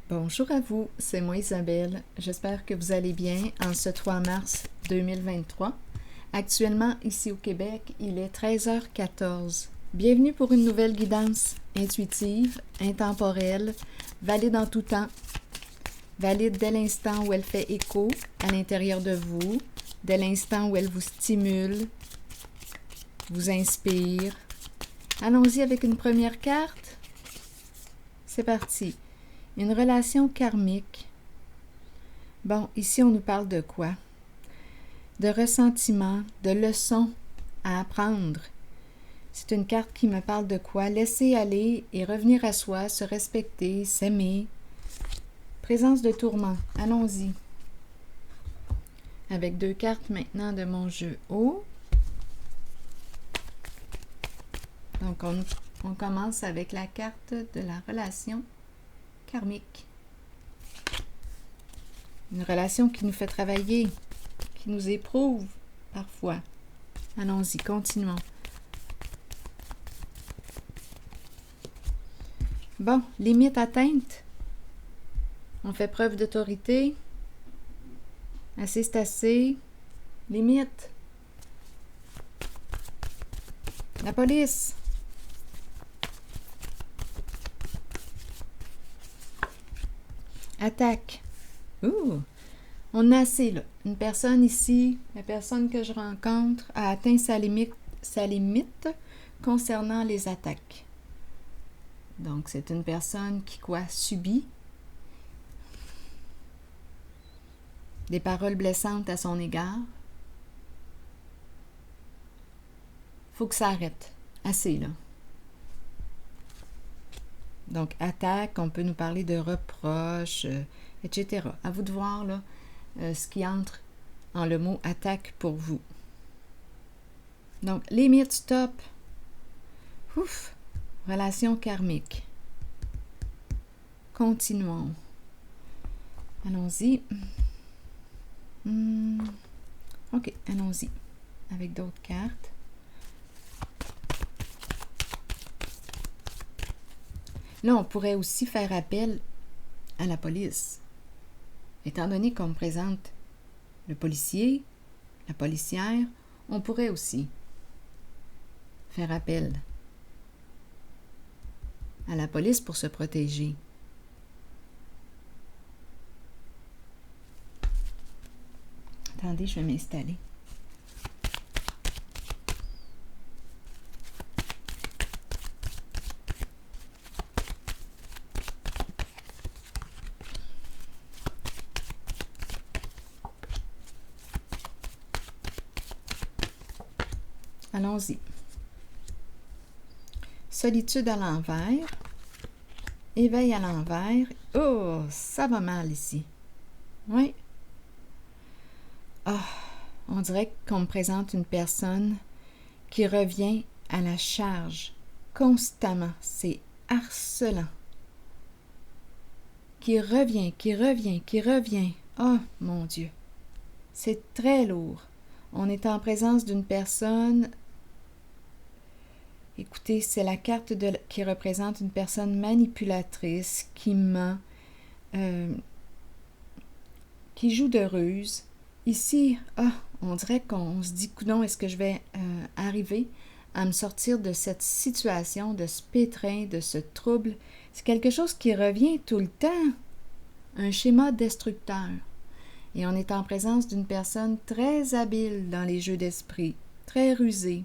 Bonjour à vous, c'est moi Isabelle. J'espère que vous allez bien en ce 3 mars 2023. Actuellement, ici au Québec, il est 13h14. Bienvenue pour une nouvelle guidance intuitive, intemporelle, valide en tout temps, valide dès l'instant où elle fait écho à l'intérieur de vous, dès l'instant où elle vous stimule, vous inspire. Allons-y avec une première carte. C'est parti. Une relation karmique. Bon, ici, on nous parle de quoi? De ressentiment, de leçons à apprendre. C'est une carte qui me parle de quoi? Laisser aller et revenir à soi, se respecter, s'aimer. Présence de tourment. Allons-y. Avec 2 cartes maintenant de mon jeu haut. Donc, on commence avec la carte de la relation karmique. Une relation qui nous fait travailler, qui nous éprouve parfois. Allons-y, continuons. Bon, limite atteinte. On fait preuve d'autorité. Assez, c'est assez. Limite. La police. Attaque. Ouh! On a assez, là. Une personne ici, la personne que je rencontre, a atteint sa limite concernant les attaques. Donc, c'est une personne qui, subit des paroles blessantes à son égard. Faut que ça arrête. Assez, là. Donc, attaque, on peut nous parler de reproches, etc. À vous de voir, là, ce qui entre en le mot attaque pour vous. Donc, limite, stop. Ouf! Relation karmique. Continuons. Allons-y. OK, allons-y. Avec d'autres cartes. Là, on pourrait aussi faire appel à la police. Étant donné qu'on me présente le policier, la policière, on pourrait aussi faire appel à la police pour se protéger. Attendez, je vais m'installer. Allons-y. Solitude à l'envers. Éveil à l'envers. Oh, ça va mal ici. Oui. Ah, on dirait qu'on me présente une personne qui revient à la charge constamment. C'est harcelant. Qui revient. Oh, mon Dieu. C'est très lourd. On est en présence d'une personne. Écoutez, c'est la carte qui représente une personne manipulatrice, qui ment, qui joue de ruse. Ici, on dirait qu'on se dit, coudonc, est-ce que je vais arriver à me sortir de cette situation, de ce pétrin, de ce trouble? C'est quelque chose qui revient tout le temps, un schéma destructeur. Et on est en présence d'une personne très habile dans les jeux d'esprit, très rusée.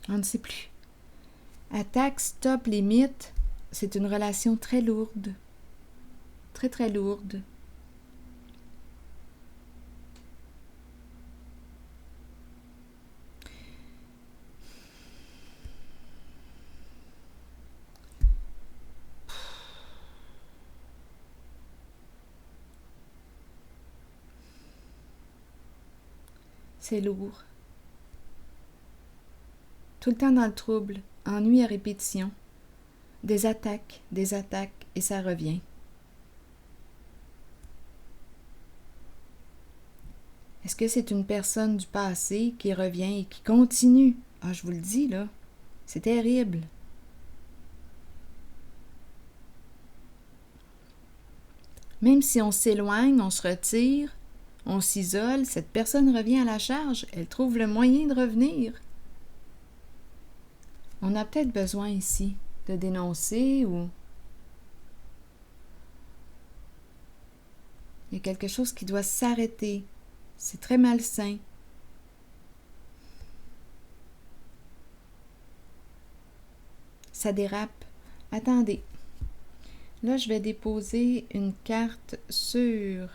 On ne sait plus. Attaque, stop, limite, c'est une relation très lourde. Très, très lourde. C'est lourd. Tout le temps dans le trouble, ennui à répétition. Des attaques, et ça revient. Est-ce que c'est une personne du passé qui revient et qui continue? Ah, je vous le dis, là, C'est terrible. Même si on s'éloigne, on se retire, on s'isole, cette personne revient à la charge, elle trouve le moyen de revenir. On a peut-être besoin ici de dénoncer ou il y a quelque chose qui doit s'arrêter. C'est très malsain. Ça dérape. Attendez. Là, je vais déposer une carte sur...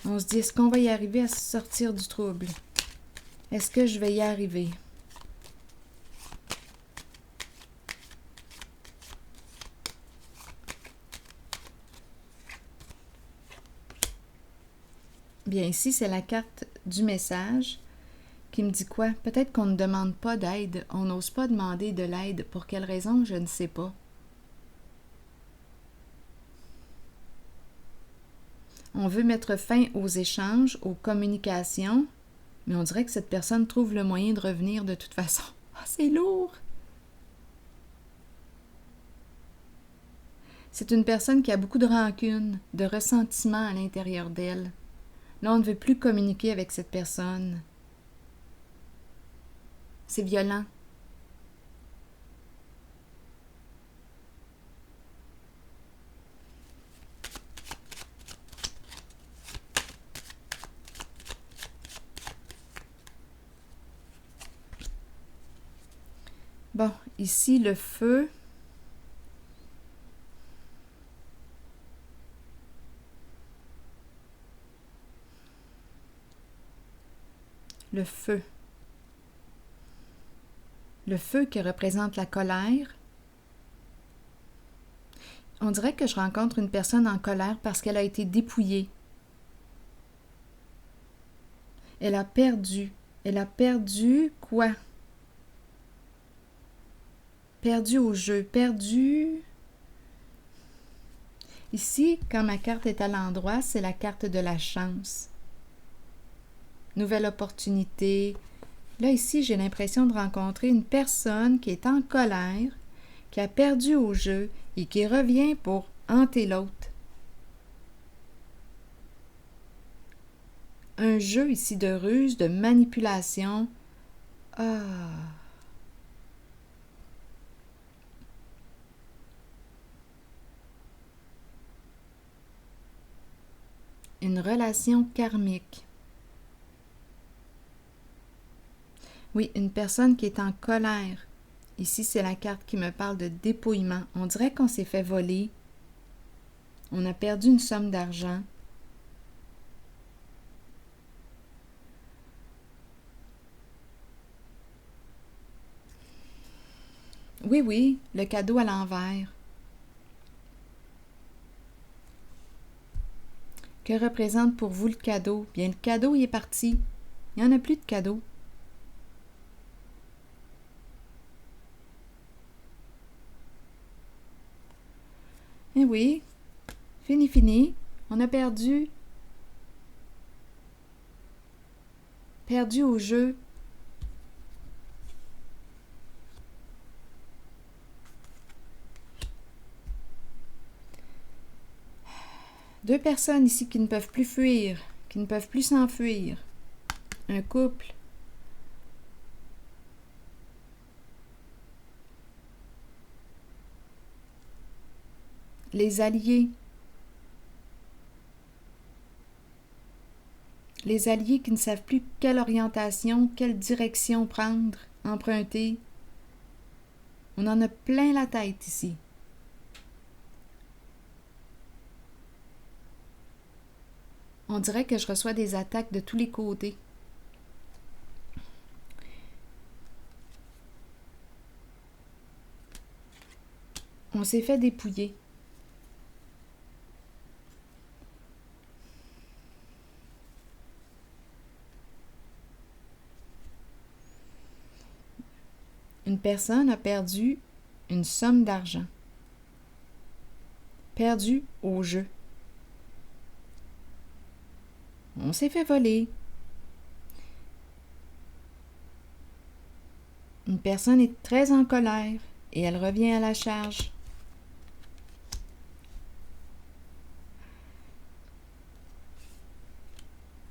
On se dit, est-ce qu'on va y arriver à sortir du trouble? Est-ce que je vais y arriver? Bien, ici, c'est la carte du message qui me dit quoi? Peut-être qu'on ne demande pas d'aide, on n'ose pas demander de l'aide. Pour quelle raison? Je ne sais pas. On veut mettre fin aux échanges, aux communications, mais on dirait que cette personne trouve le moyen de revenir de toute façon. Ah, c'est lourd! C'est une personne qui a beaucoup de rancune, de ressentiment à l'intérieur d'elle. Là, on ne veut plus communiquer avec cette personne. C'est violent. Bon, ici, le feu. Le feu. Le feu qui représente la colère. On dirait que je rencontre une personne en colère parce qu'elle a été dépouillée. Elle a perdu. Elle a perdu quoi? Perdu au jeu. Perdu... Ici, quand ma carte est à l'endroit, c'est la carte de la chance. Nouvelle opportunité. Là, ici, j'ai l'impression de rencontrer une personne qui est en colère, qui a perdu au jeu et qui revient pour hanter l'autre. Un jeu ici de ruse, de manipulation. Ah! Une relation karmique. Oui, une personne qui est en colère. Ici, c'est la carte qui me parle de dépouillement. On dirait qu'on s'est fait voler. On a perdu une somme d'argent. Oui, oui, le cadeau à l'envers. Que représente pour vous le cadeau? Bien, le cadeau, il est parti. Il n'y en a plus de cadeau. Eh oui, fini. On a perdu. Perdu au jeu. Deux personnes ici qui ne peuvent plus fuir, qui ne peuvent plus s'enfuir. Un couple. Les alliés. Les alliés qui ne savent plus quelle orientation, quelle direction prendre, emprunter. On en a plein la tête ici. On dirait que je reçois des attaques de tous les côtés. On s'est fait dépouiller. Une personne a perdu une somme d'argent. Perdu au jeu. On s'est fait voler. Une personne est très en colère et elle revient à la charge.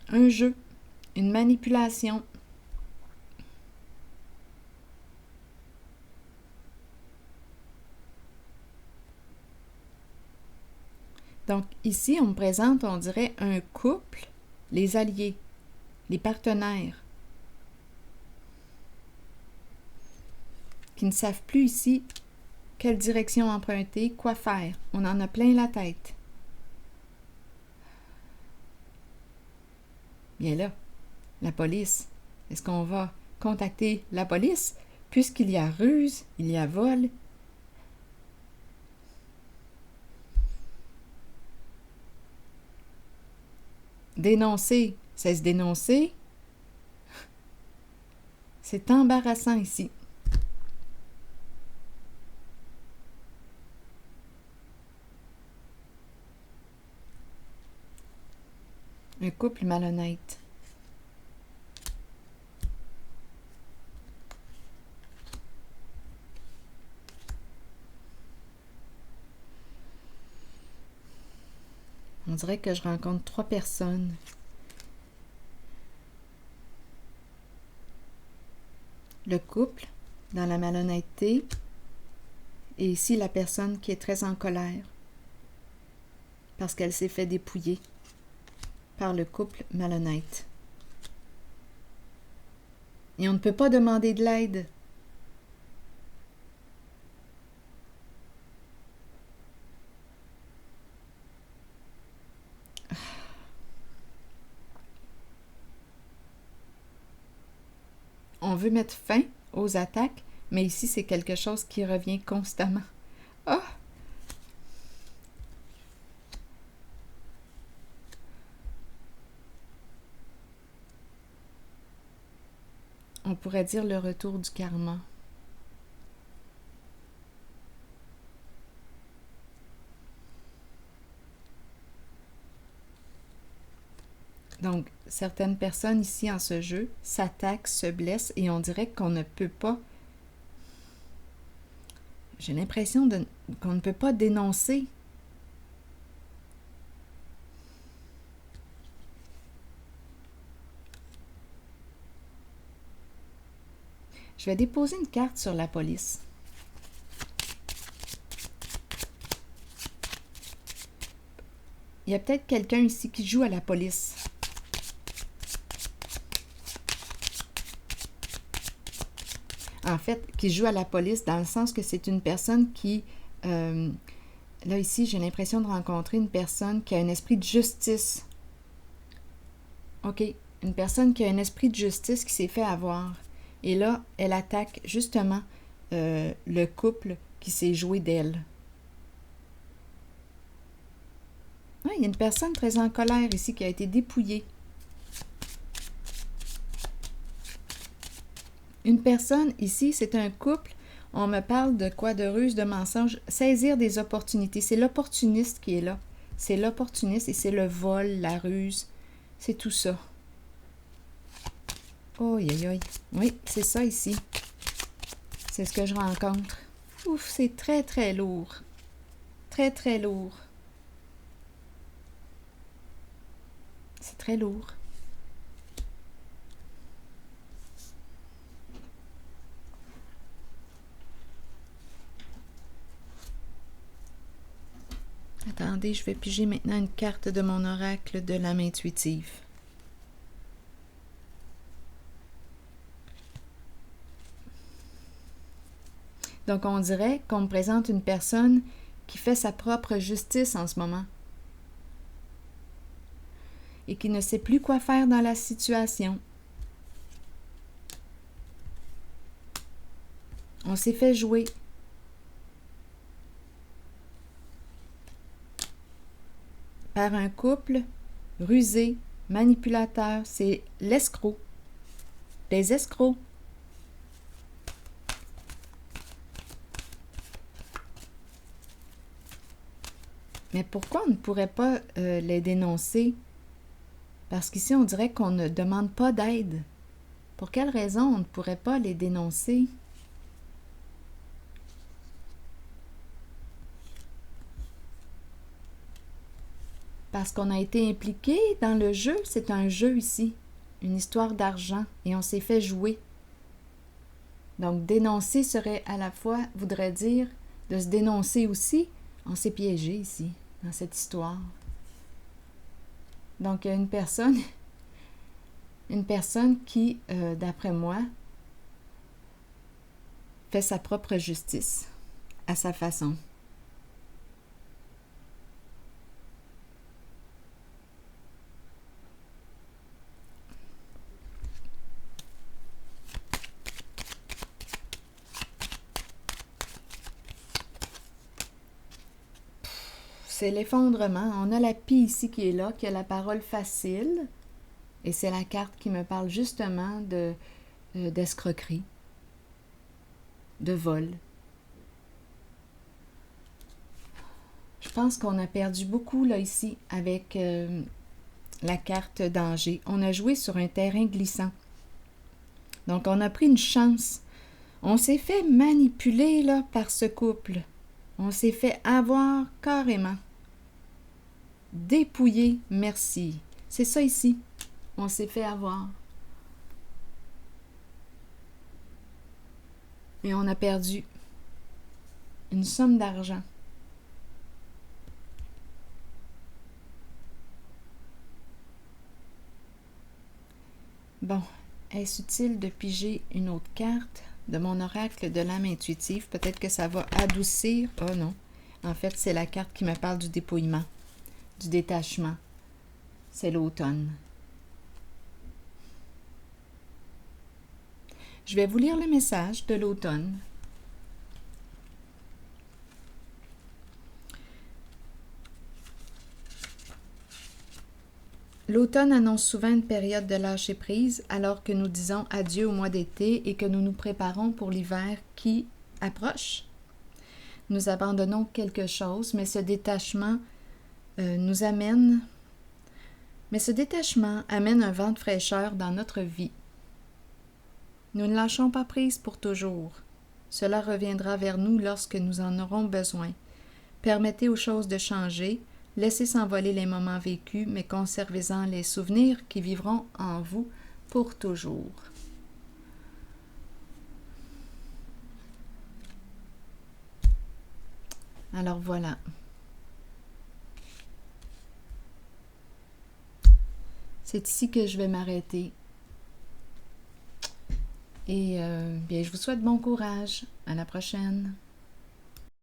Un jeu, une manipulation. Donc ici, on me présente, on dirait, un couple, les alliés, les partenaires, qui ne savent plus ici quelle direction emprunter, quoi faire. On en a plein la tête. Bien là, la police. Est-ce qu'on va contacter la police? Puisqu'il y a ruse, il y a vol. Dénoncer, c'est se dénoncer. C'est embarrassant ici. Un couple malhonnête. On dirait que je rencontre 3 personnes. Le couple, dans la malhonnêteté, et ici la personne qui est très en colère, parce qu'elle s'est fait dépouiller par le couple malhonnête. Et on ne peut pas demander de l'aide. On veut mettre fin aux attaques, mais ici, c'est quelque chose qui revient constamment. Ah! On pourrait dire le retour du karma. Donc, certaines personnes ici en ce jeu s'attaquent, se blessent et on dirait qu'on ne peut pas... J'ai l'impression qu'on ne peut pas dénoncer. Je vais déposer une carte sur la police. Il y a peut-être quelqu'un ici qui joue à la police. En fait, qui joue à la police dans le sens que c'est une personne qui... là, ici, j'ai l'impression de rencontrer une personne qui a un esprit de justice. OK. Une personne qui a un esprit de justice qui s'est fait avoir. Et là, elle attaque justement le couple qui s'est joué d'elle. Ouais, il y a une personne très en colère ici qui a été dépouillée. Une personne, ici, c'est un couple, on me parle de quoi? De ruse, de mensonge, saisir des opportunités. C'est l'opportuniste qui est là. C'est l'opportuniste et c'est le vol, la ruse. C'est tout ça. Oh, aïe, aïe. Oui, c'est ça ici. C'est ce que je rencontre. Ouf, c'est très, très lourd. Très, très lourd. C'est très lourd. Attendez, je vais piger maintenant une carte de mon oracle de l'âme intuitive. Donc, on dirait qu'on me présente une personne qui fait sa propre justice en ce moment et qui ne sait plus quoi faire dans la situation. On s'est fait jouer. Par un couple rusé, manipulateur. C'est l'escroc. Des escrocs. Mais pourquoi on ne pourrait pas les dénoncer? Parce qu'ici, on dirait qu'on ne demande pas d'aide. Pour quelle raison on ne pourrait pas les dénoncer? parce qu'on a été impliqué dans le jeu. C'est un jeu ici, une histoire d'argent, et on s'est fait jouer. Donc, dénoncer serait à la fois, voudrait dire de se dénoncer aussi. On s'est piégé ici, dans cette histoire. Donc, il y a une personne qui, d'après moi, fait sa propre justice à sa façon. C'est l'effondrement. On a la pie ici qui est là, qui a la parole facile. Et c'est la carte qui me parle justement d'escroquerie, de vol. Je pense qu'on a perdu beaucoup là ici avec la carte danger. On a joué sur un terrain glissant. Donc on a pris une chance. On s'est fait manipuler là par ce couple. On s'est fait avoir carrément. Dépouiller, merci. C'est ça ici. On s'est fait avoir. Et on a perdu une somme d'argent. Bon, est-ce utile de piger une autre carte de mon oracle de l'âme intuitive? Peut-être que ça va adoucir. Oh non. En fait, c'est la carte qui me parle du dépouillement, du détachement. C'est l'automne. Je vais vous lire le message de l'automne. L'automne annonce souvent une période de lâcher-prise alors que nous disons adieu au mois d'été et que nous nous préparons pour l'hiver qui approche. Nous abandonnons quelque chose, mais ce détachement amène un vent de fraîcheur dans notre vie. Nous ne lâchons pas prise pour toujours. Cela reviendra vers nous lorsque nous en aurons besoin. Permettez aux choses de changer, laissez s'envoler les moments vécus, mais conservez-en les souvenirs qui vivront en vous pour toujours. Alors voilà. C'est ici que je vais m'arrêter. Et bien, je vous souhaite bon courage. À la prochaine.